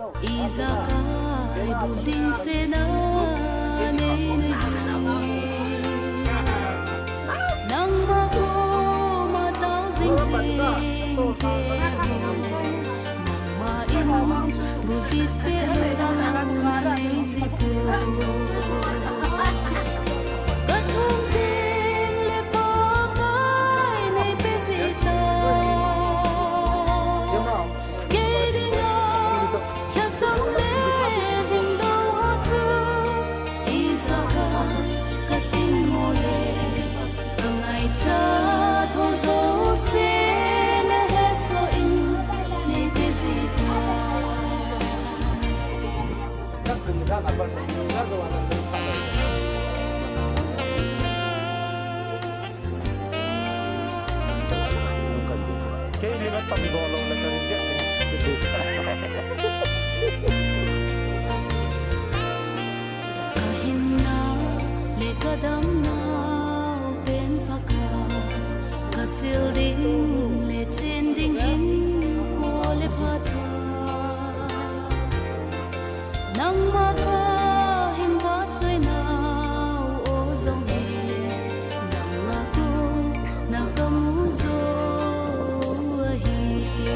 Izakai buling sena nei nang mako matao zing zing nang maim bulit pero nei sipu gatung tin le pakai nei pesita cha thô dấu xin hết rồi nên cái gì ta cái gì nó tầm gò lồng là cho nó dễ kahin na le kadam na sil ding le chen ding hin ho le phatha nang ma ka hin ba choi na o zong he nang ma ko na kam zo hi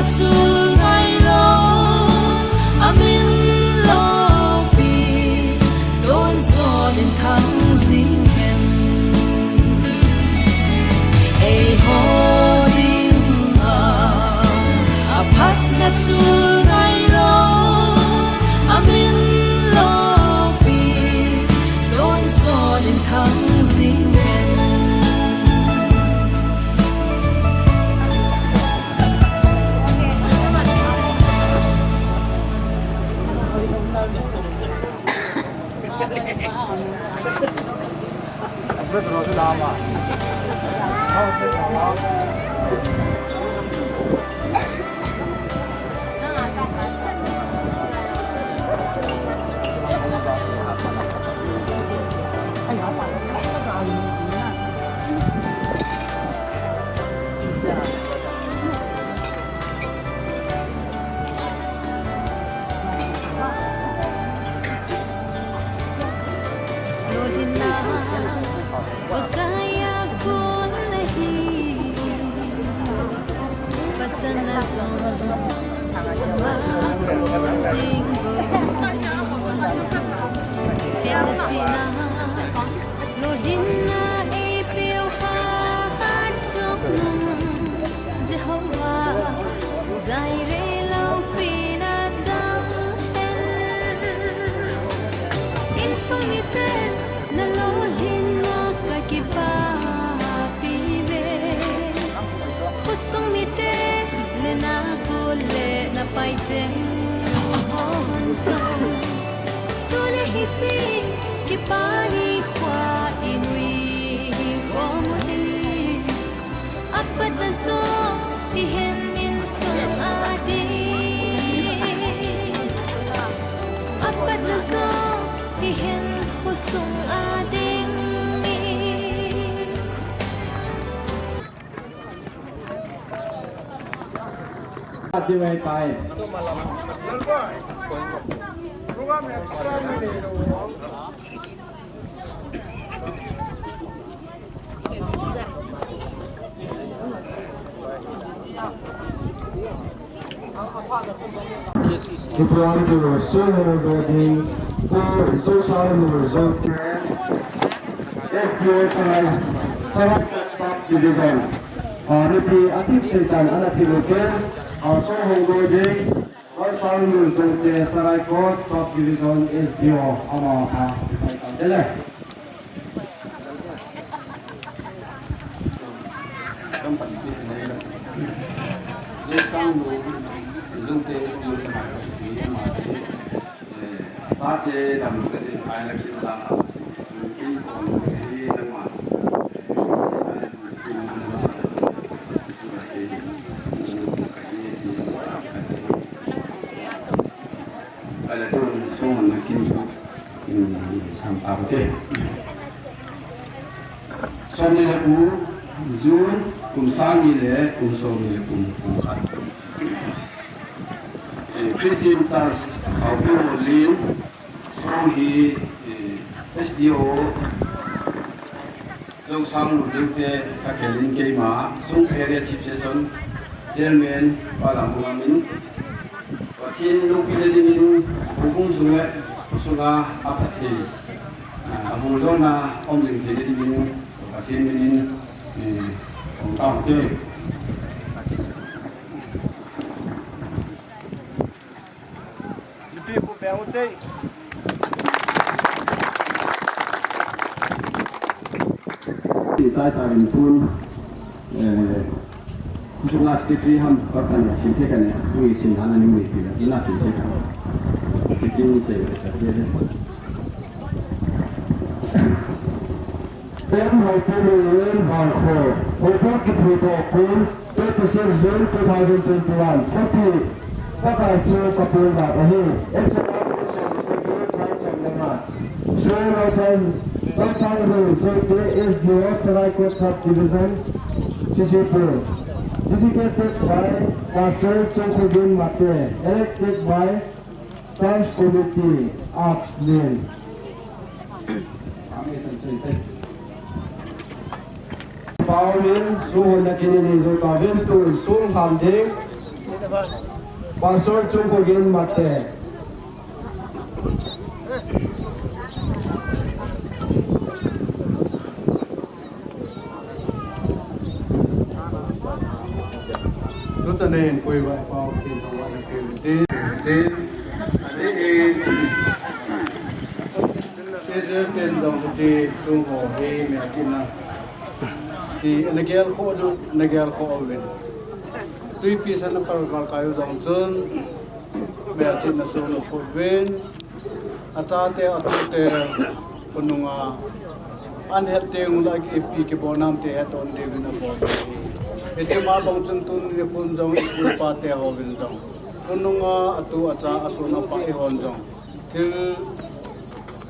ngạt su ngày lo amin lo pi đón gió đến thăng dinh hen ai ho ding a phát ngạt su ngày lo amin lo pi đón gió đến thăng dinh hen Rất là đau mà. Đi về tay. Kepuan tu Chuleh Houbung tu Social Resort SDS Sarat Subdivision. Nipi atip tejan anathi local Chuleh Houbung Social Resort Sarai Court Subdivision SDO ama dele. Saatnya dalam kesempatan ayat kita mungkin ini nama ada tu semua nak kimsu sampai ke Somni leku Jun kumsangi le kumsomni le kumkhat Christine Charles Haopi Mollen Sohi SDO Jong Sang Lute Takhelin Keima Sung Area Chief Session Chairman Palampungamin Wakin Lupiledimin Hubung Sungai Sunga Apati Amulona Omling Filedimin Wakin Minin Ongkau Tại tại mình phun chúng ta sẽ chỉ ham các cái sinh thế cái này chúng sinh hành anh mình thì là chỉ là sinh thế cái kinh tế sẽ thế đấy. Em hỏi tôi lên bằng khổ, hồi trước cái thủ tục cuốn 26 June 2021, copy các bài chơi các buổi gặp ở đây, exercise sẽ ghi trong sân nhà. Số lao sân Long Sang Road, so SDO Sarai Court Subdivision, Sisipur. Dedicated by Pastor Chuleh Houbung Mate, elected by Church Committee of Lane. Pauline, Suhon na kinini so kawin to Sung Hamding, Pastor Chungkogin Mate. Lúc nên quay lại vào thì trong bạn là tên thế tên dòng chị xuống hồ về mẹ chị nào thì anh kia khô rồi anh kia khô về tuy pisa nó phải vào cái dòng chân mẹ chị nó xuống nó khô về cha te con nung anh hết tiền lại cái bonam te hết on đi bên đó Iti mabang tuntun ni punjong ikulpa te hovin jong. Kunung atu acha asuna pa ihon jong. Til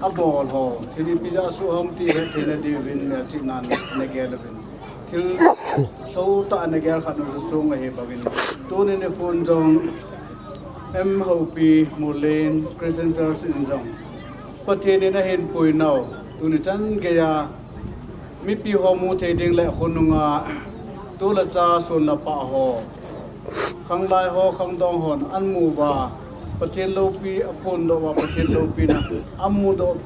abol ho. Til pija asu hom ti he thina divin ne chinan negelvin. Til so ta negel khanu sung he bagin. Tuni ni punjong Haopi Mollen presenters in jong. Patini na hin pui nau. Tuni chan geya mi pi homu the ding le kununga tu la cha sun la pa ho khang lai ho khang dong hon an mu wa pathin lo pi apun do wa pathin lo pi na amu do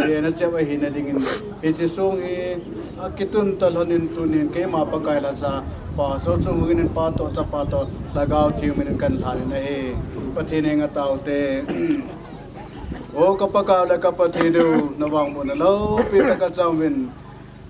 ye na che wa hin na ding in he chi song hi akitun tal honin tunin ke ma pa kai la cha pa so chung ngin pa to cha pa to lagaw thi min kan thani na he pathin nga taw te o kapaka la kapathidu nawang mo na lo pi ka chawin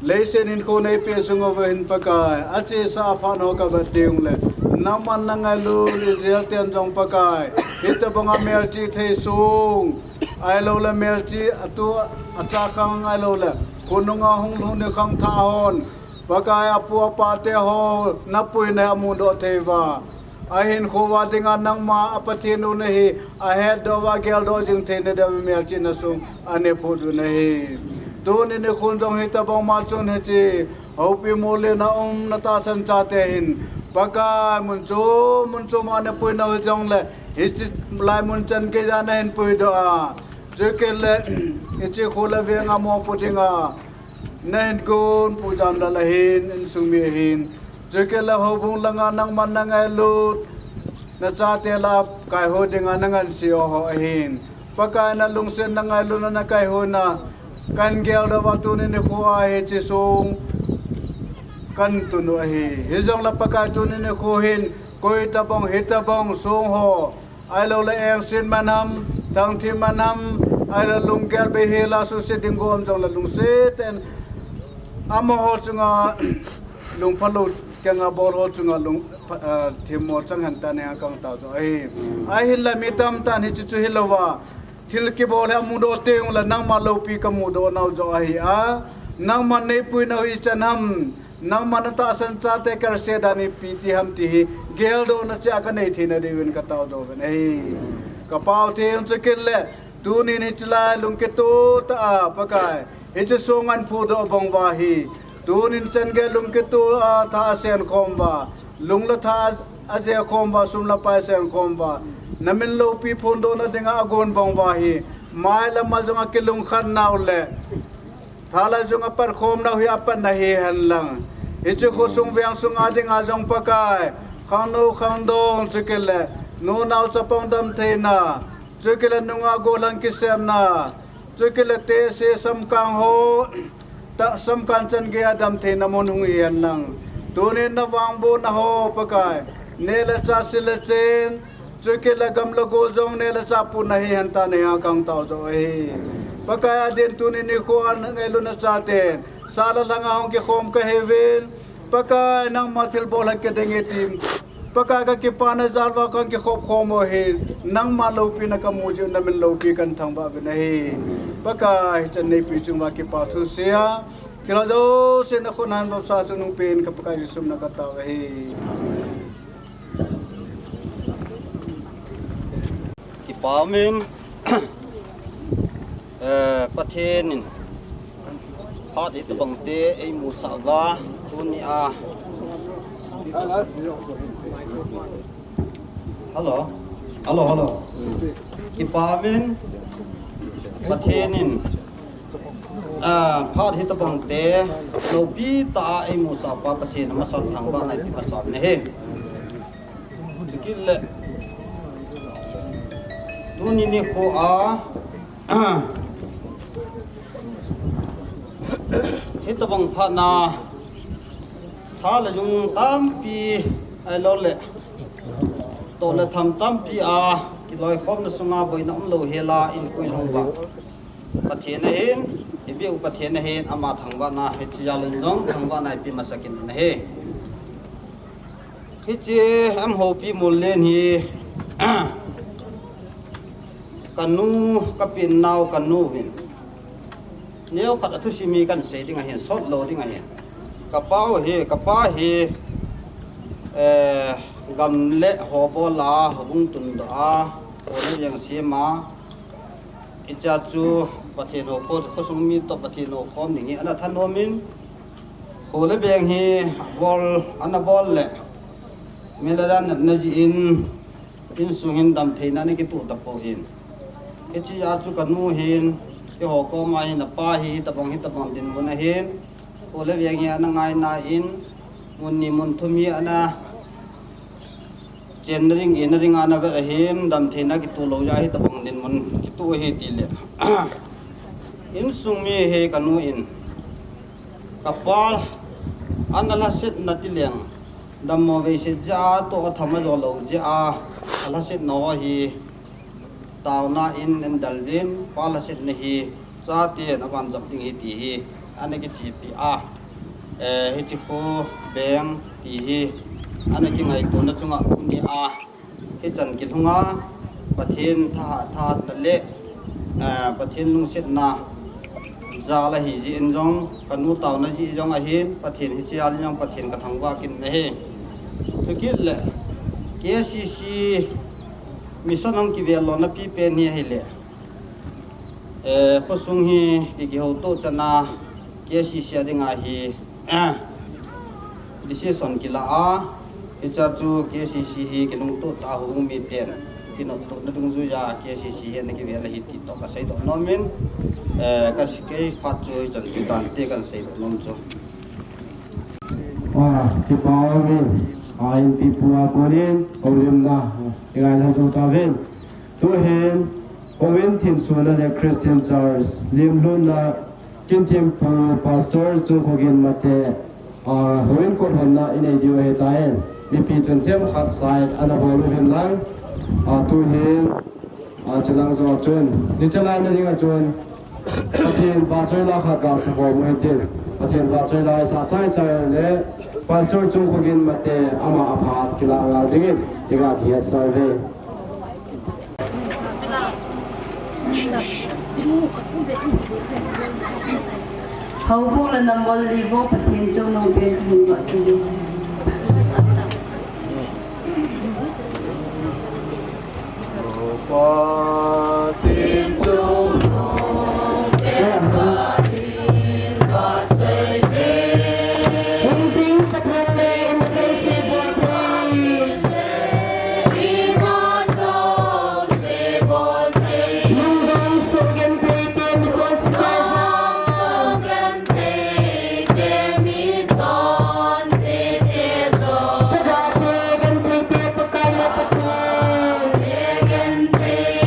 Leisen in kone pesung over in pakai, ache sa fan ho ka vadeung le, naman nangalu Israel tian jong pakai, ita banga merci the sung, ai lo la merci atu acha khang ai lo la, kununga hung lu ne khang tha hon, pakai apu apa te ho, napui ne amu do theva, ahin khowa dinga nang ma apatinu nahi, ahead do wa gel do jing the ne da merci na sung, ane phodu nahi. Doon ini kunjung hita bang macun heci Haopi Mollen na nata sanchate hin baka muncu mana pui na hujung le hisi lai munchan ke jana hin pui doa jeke le hisi khula ve nga mo putinga na hin kun pujan la hin in sumi hin jeke le Houbung langa nang man nang lut na chate la kai ho dinga nangan sio ho hin baka na lungsen nang lu na kai ho na kan gel da waktu ni kuah he cisung kan tunu he hizong la pakai tu ni kuhin koi tabong hitabong sung ho ai lo la eng sin manam tang thi manam ai la lung gel be he la su se ding gom jong la lung se ten amo ho chunga lung phalu kenga bor ho chunga lung thimo chang han ta ne kang ta jo ai la mitam tan hi chu hilowa Til ke bola mudo teung la nang ma lo pi ka mudo nau jo ai a nang man nei pui nau I chanam nang man ta san cha te kar se dani pi ti ham ti gel do na cha ka nei thina de win ka taw do ben ei ka pau te un che kel le tu ni ni chla lung ke to ta a pakai he che songan phu do bong wa hi tu ni chen ge lung ke to a tha sen khom wa lung la tha a je khom wa sum la pa sen khom wa namin lo pi phondo na denga agon bong wa hi mai la ma jonga kilung khan naw le thala jonga par khom na hi apan na hi han lang ichu kho sung vyang sung ading a jong pakai khano khandong chukele no naw chapong dam theina chukele nunga golang kisem na chukele te se sam kang ho ta sam kan chan ge adam theina mon hung yan lang tunin na wang bo na ho pakai ne la cha sil chen Chuke la gam la go jong ne la chapu nahi hanta ne ha kang tau jo e pakaya den tu ni ko an ngelu na chate sala langa hong ke khom ka hevel pakay nang mathil bol ke denge team pakay ka ke pana jalwa kang ke khop khomo he nang ma lo pi na ka mu ju na min lo pi kan thang ba nahi pakay chan nei pi chung ba ke pa thu sia kila jo se na ko nan ro sa chung pen ka pakay sum na ka ta he Pamin pathenin hot itu bangte ai musawa tunia halo ki pamin pathenin hot itu bangte lobi ta ai musawa pathen masat thang ba nai pasam ne he kil le tu ni ko a hita bang pha na tha la jung tam pi ai lo le to le tham tam pi a ki loi khom na sunga boi na lo hela in kui long ba pathian na hin ibiu pathian na hin ama thangba na he chia lung jong thangba na pi masakin na he hi che am Haopi Mollen hi kanu kapin naw kanu bin neo khat athu simi kan se ding a hen sot lo ding a hen kapau hi kapa hi gam le ho bola Houbung tun da ko le yang sima icha chu pathen ho ko sung mi to pathen ho khom ni ana than no min ko le beng hi bol ana bol le melaran na ji in sungin dam theina ni ki tu ta po in chi ya chu kanu hin ki ho ko mai na pa hi tabang din mun hin ko le beng hi ana ngai na in mun ni mun thumi ana gendering in ana ve hin dam theina ki tu lo ya hi tabang din mun ki tu hi ti le in sung mi he kanu in kapal anala set na ti leng dam mo ve se ja to thama lo ja ala set no hi tauna in dalvin pala set ne hi cha ti na ban jap ding hi ti hi ane ki chi pi a hi chi ko beng ti hi ane ki ngai to na chunga ni a hi chan ki thunga pathin tha na le pathin lung set na za la hi ji in jong kanu taw na ji jong a hin pathin hi chi al jong pathin ka thangwa kin ne he thukil le KCC mission ang ki velo na pi pen hi hele khosung hi ki ho to chana KCC adinga hi decision kila a icha chu KCC hi kinung to ta Houbung mi ten kinot to na dung zu ya KCC he na ki vela hi ti to ka sai do nomin ka sikei phat chu chan chu dan te kan sei do nom chu ki pawin ain pi puwa konin orim na ngai na zo ta ven tu hen Houinn thin suna le Christian Church Lemlut na kin tim pu pastor chu khogin mate Houinn ko honna in ai dio he taen mi pi tun them khat sai ana bolu hen lang tu hen chalang zo chun ni chalai na ringa chun pathian ba chai la khat ga sa ho mo tin pathian ba chai la sa chai chai le pastor chu khogin mate ama aphat kila nga dingin iga khiat sarve Houbung là nằm vào livo pathian trong nông bên vùng vợ chú chú Pathin trong nông bên pathin và xây Hùng sinh pathian lê in xây xây bộ thầy Nông đông số gen thầy tiên mi chọn sinh tài Hãy subscribe cho kênh Ghiền Mì Gõ để không bỏ lỡ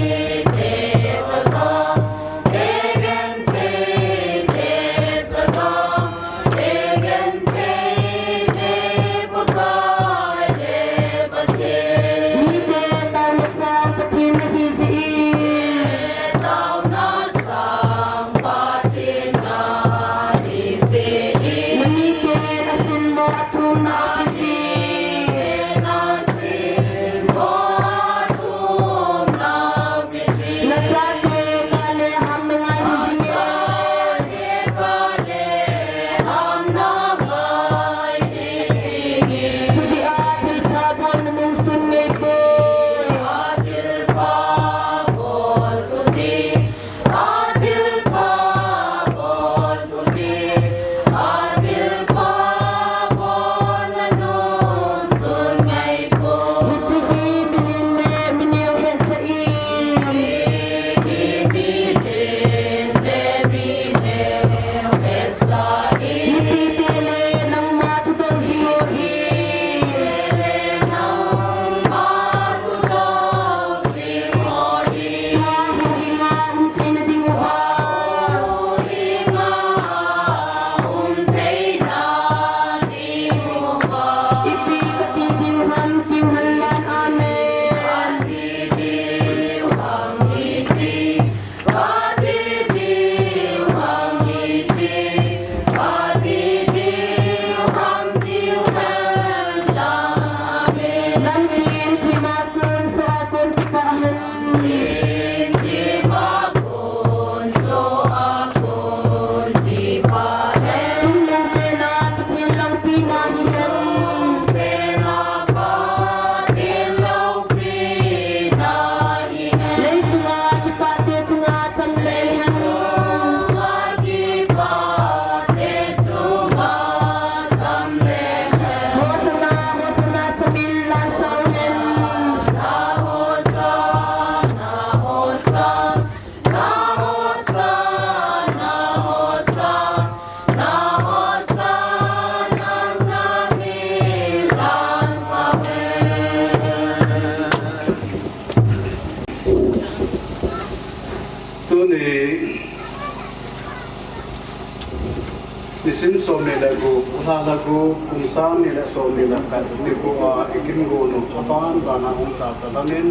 sim som ni la go utha la go kum sam ni la som ni la ka ni ko ikin go no apan ba na hong ta ta nin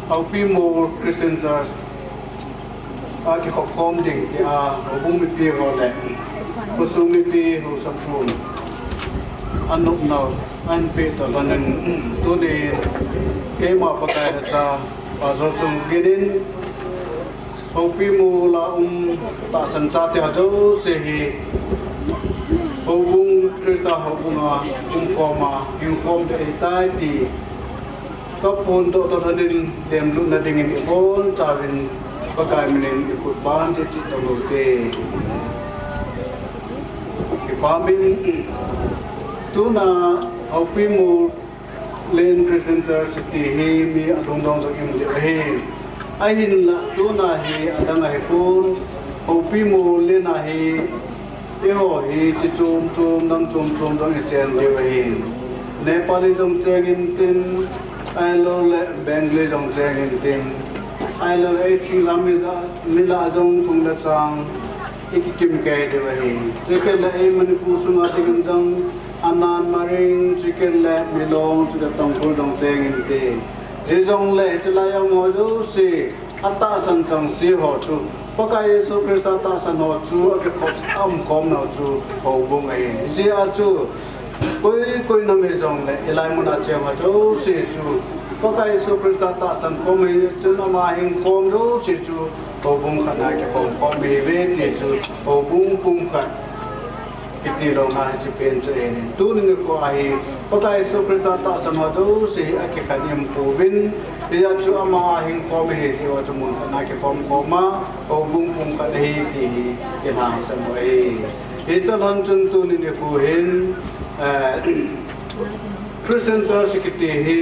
Haopi Mollen Christian Church ki khop khom ding ki Houbung mi pi ho le ko su mi pi ho sam phun anuk nau an pe to lanin tu ni ke ma pa ka cha pa zo chung ginin Haopi Mollen ta san cha te ha jo se hi Houbung Krista Houbung koma kom te tai tiก็พูนโตตอนนี้เต็มรุ่นนั่นเองอีกคนจาวินก็กลายเป็นอีกคนบ้านที่จิตตลอดเกอีกความเป็นตัวน่ะHaopi Mollen Christian Churchที่มีอารมณ์ดองจากอิมเดียเฮไอ้หินละตัวน่ะเฮอาจารย์น่ะเฮพูนHaopi Mollenน่ะเฮเดี๋ยวเฮจิจุมจุมนั่งจุมจุมต้องเจนเดียวเฮเนปาลีต้องเจกินตินI love Bengali song singing thing. I love Chuleh Mila song from the song. Ikikim kay de wahi. Chicken la Manipur sunga chicken song. Anan maring chicken la Milong to the Tongpur song singing thing. This song la Chalaya mojo si ata san song si ho chu. Pakai so Krista ta san ho chu ak kom na chu Houbung ai. Si a chu koi na me jong le elai mona che ma jo se chu ko kai so prisa ta san ko me chu na ma hing kom jo se chu Houbung khana ke kom be ve ti chu Houbung pum kha kiti lo na chi pen chu en tu ni ko ai ko kai so prisa ta san ma jo se a ke khanim ko bin ya chu ama hing kom he se wa chu mun khana ke kom ma Houbung pum kha hi ti ke thang san mo ai he chalon chun tu ni ko hin Christian Church kiti hi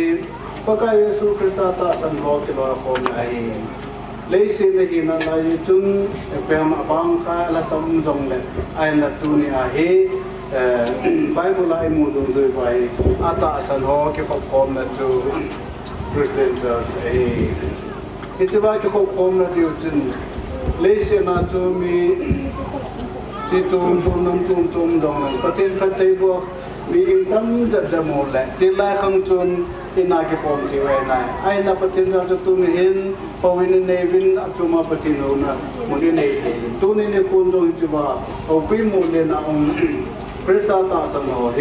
pakai Yesu Krista ta san ho ke lo ko ai lei se ne hi na lai chun pem abang kha la sam jong le ai la tu ni a hi Bible ai mu dong zoi bai ata san ho ke ko na chu Christian Church ai itu ba ke ko na diu chun lei se na chu mi chi chum chum dong na patin kha tei boมีอินตั้มจัดจมูกแหละที่แรกข้างจนที่นาเก็บผมที่ไว้ไหนไอ้นับปฏิเราจะตุ้นเห็นพอวินเนวินอัจฉริยะปฏิโนนะมันนี่เนี่ยตุ้นเนี่ยคนตรงที่ว่าHaopi Mollenนะองพระสัตย์สันโหเฮ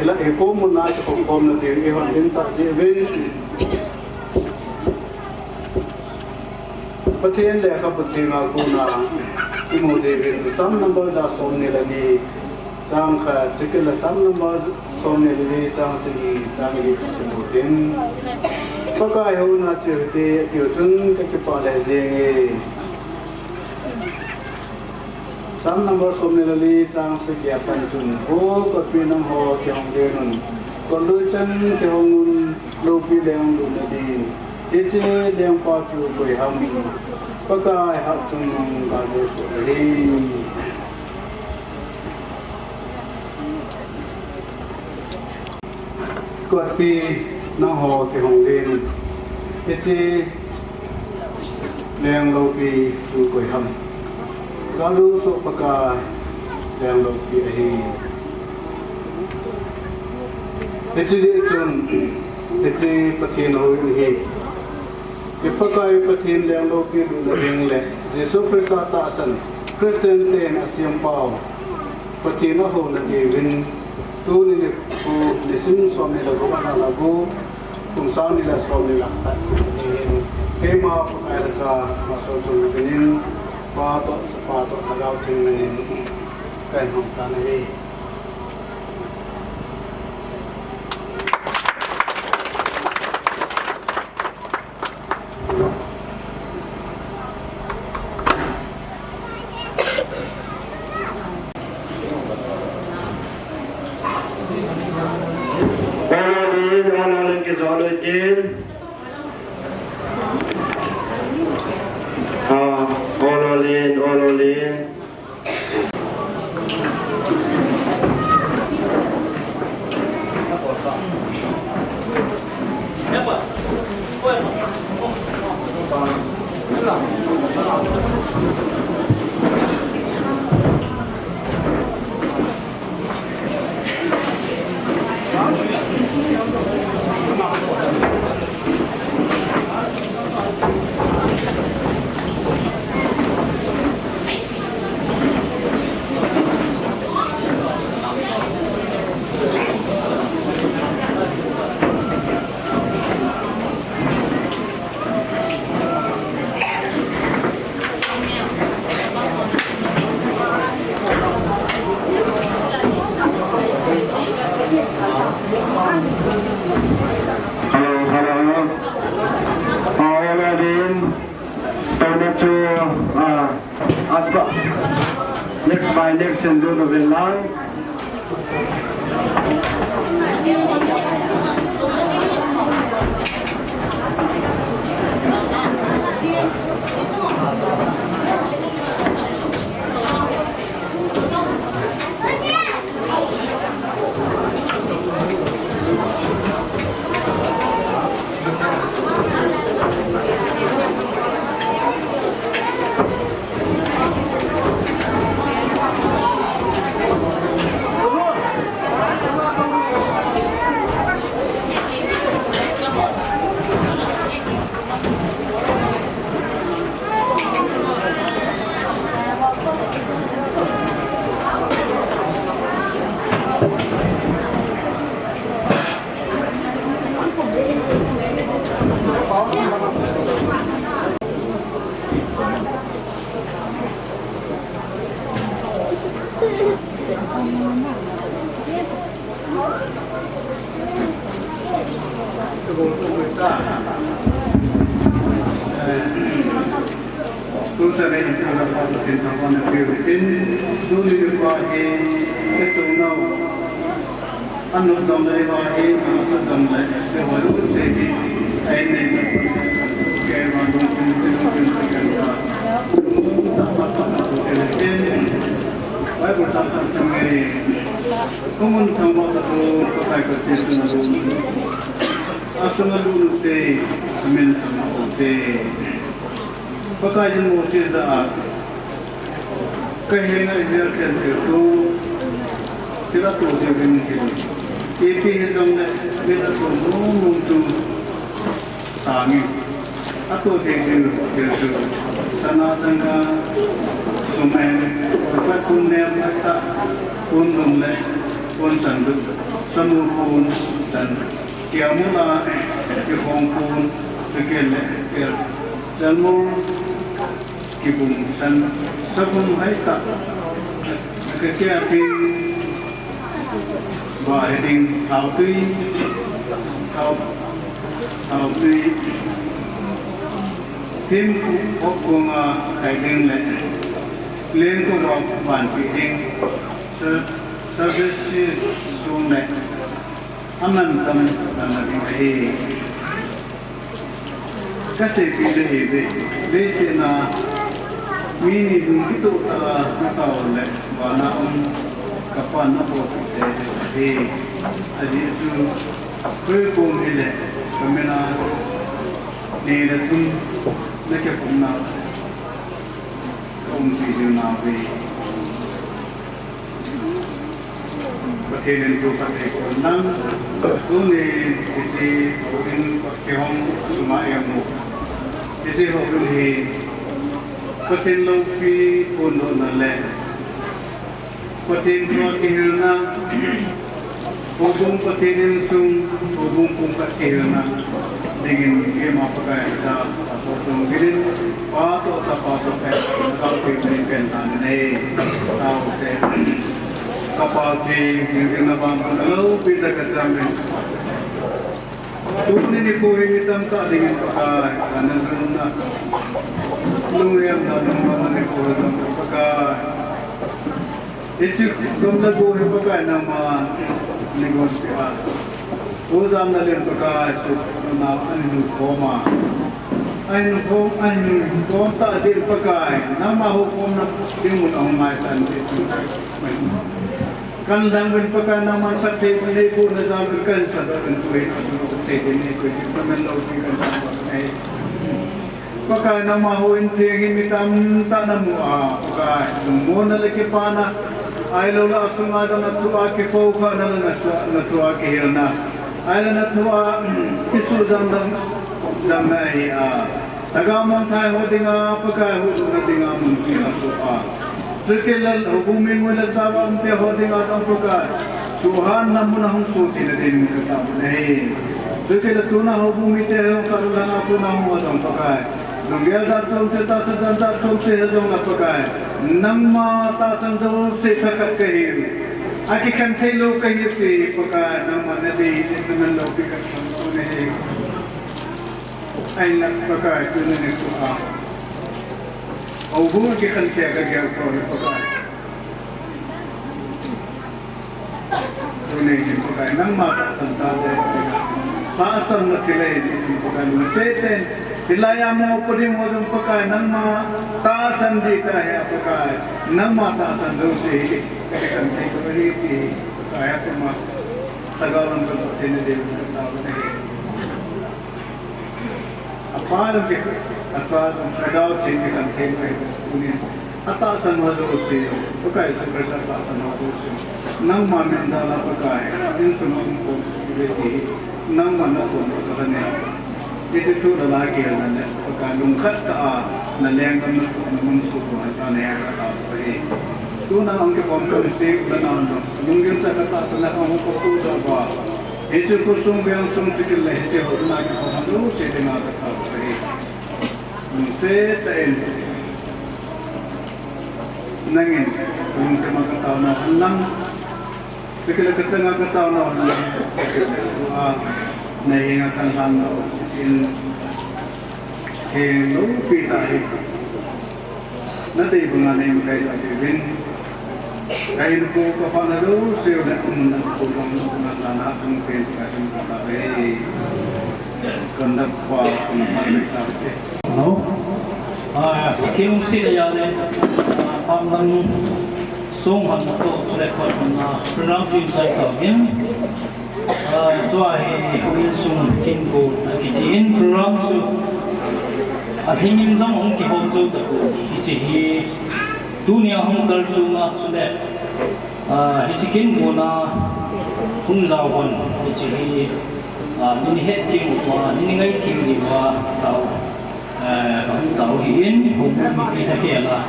ละเอโกมุนาจะของผมนะที่เอวันเห็นตัดเจวินปฏิเนเลยครับปฏิมากูนะที่โมเดวินซ้ำนับเบอร์ดาสมนี่ละนี่Chang kha chicken la sam number somne le chang si chang li chimutin pakai ho na chute kyo chun ka ki pa le je sam number somne le chang si kya pan chun ho ko pi nam ho kyong de nun ko lu chan kyong nun lo pi leong lu na di che leong pa chu ko ham pakai ha chun ga do so le quạt pi nó hồ thì hồng lên thế chi đèn lâu pi chú quầy hầm có lưu số bạc ca đèn lâu pi ấy thế chi dễ chun thế chi phát hiện hồi hi cái bạc ca phát hiện đèn lâu pi đủ là đèn lệ Giêsu Christ ta san Christian tên Asian Paul phát hiện nó hồ là gì vinh tu ni ku lisim som ni la go na la go tum sa ni la som ni la ke ma ai ra sa ma so chu nin pa to na gao tin ni kan hom ta ni Ololin. by election do the line. Houbung patinin sung Houbung pung patkirna dingin ke mapakai sa potong girin pato sa pato kau pipin kentan nei tau te kapal ti yung nabang panalo pinda kajamin tuni ni ko hitam ta dingin pakai kanan na luyam na naman ni ko hitam pakai itu kumla ko hitam pakai nama negosiasi. Uzam nalin pakai su na anu koma. Anu kom tak jadi pakai. Nama hukum na dimun ang mai tan itu. Kan langin pakai nama pati pun pun nazar kan sadar itu itu ini itu teman lagi kan. Pakai nama Houinn tinggi mitam tak namu pakai. Mun lagi pana. Ay lola asumada na tuwa ke pauka na na tuwa ke hirna ay na tuwa isu dam na hi tagamang thai hodinga pakai hodinga mungkin asupa sekilal hubungin wala sabam te hodinga dam pakai suhan namun hong suci na din kata nahi sekilal tuna hubungi te hong karulan aku namu dam pakai Nunggal dat somse ta sedan dat somse hejong pakai nama ta sanjau se thakat kahir aki kan thelo kahir pe pakai nama nadi se teman lo pikat ne ai nak pakai tu ne ko au bu ki kan thya ka gya ko pakai này thì cái năng mà sản xuất đấy phá sản là thì lấy thì cái luôn sẽ tên thì lại am mau pudi mau jumpa cái năng mà ta sản đi cái năng mà ta sản đâu sẽ cái kan thì cái gì thì cái apa mà tagalan cái thế này đều cái tao này apa lagi asal ada change kan thêm cái punya atasan wajusi pakai sekresa atasan wajusi nang mamin dala pakai insuman ko beti nang mana ko kadane itu tu adalah kian dan pakai lungkat ta na leng kan mun su ko ta ne ya ta pai tu na ang ke kontrol se dan an lungin ta ta sala ko ko ku da ba itu ko sum yang sum tikil le he ho na ke ko handu se de na ta pai se ta en nangin kung sa mga katao na hanlang pikila katsa nga katao na hanlang nahingatan lang na sisin no pita na tayo nga na yung kayo agawin kayo po kapanalo siyo na umunang kulong na natong pinakasing kakabay kandag pa kung napagay no Kim Sidayane Pamlang Song Han to Chuleh Houbung na program dream sai tao hin to ai Houinn sung Kim ko akitin program su athingin zong ong ki hom zo ta ko hi hi dunia hong kal su na Chuleh hi kin ko na hung zao hon hi min het ting wa min ngai ting ni wa tao tao Houinn Houbung mi ta ke la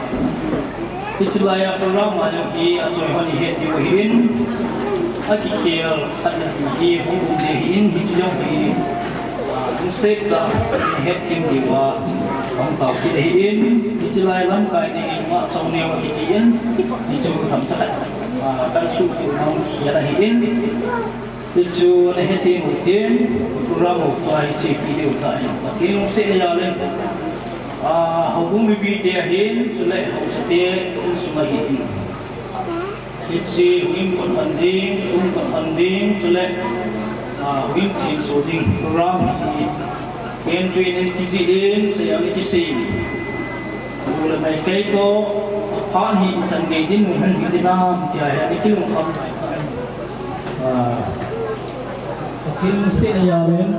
Ichilaya program mana ki ajoy hani het di Houinn aki khel khana hi Houbung de Houinn hi chijong hi sek da het tim di wa ong tao ki de Houinn Ichilaya lam kai ni ma chong ne wa ki yin ni chu tham cha kan su tu nong hi da Houinn Ichu ne het tim tin program mo ai chi video ta tin se ya le Houbung mi bi te hin Chuleh Houbung sumahin Ichi Houinn kon handing sum kon handing Chuleh Houinn tin so ding program ni ken train en kizin sayang ni kisin ula mai kai to phan hi chan ge din mun han gi na tia ya ni kilung kham tin se ya len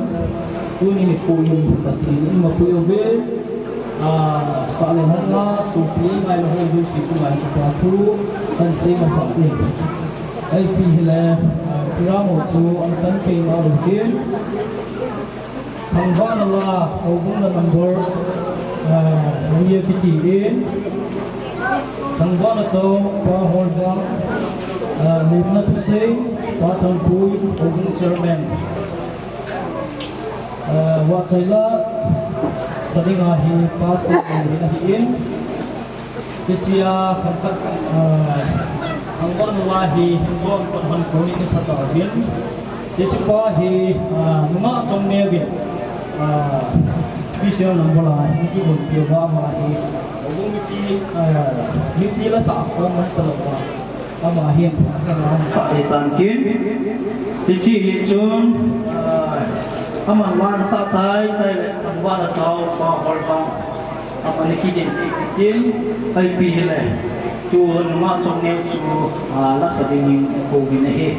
kuni ni ko yin pati ma ko yo ve Saleh hanga supi ngai lo ho si chu ngai ka thu kan se ma sa ni ai pi hele programo chu an kan pe na ro ke thangwan la Houbung na number ye pi ti in thangwan to pa horja Lemlut se pa thang pui Houbung chairman wa chaila Sadinga hi pasir ni na Houinn Ichia khakat hangwan lahi hinzon kon han koni ni sata bin Ichipa hi numa chong ne bin special number la ni ki bon pi wa ma hi Houbung mi pi la sa ko man ta wa ama hi sa sa tan kin Ichi hi chun aman wan sa sai le wan tao pa hol pa aman ki din ai pi le tu ma chong ne chu la sa ding ko bin he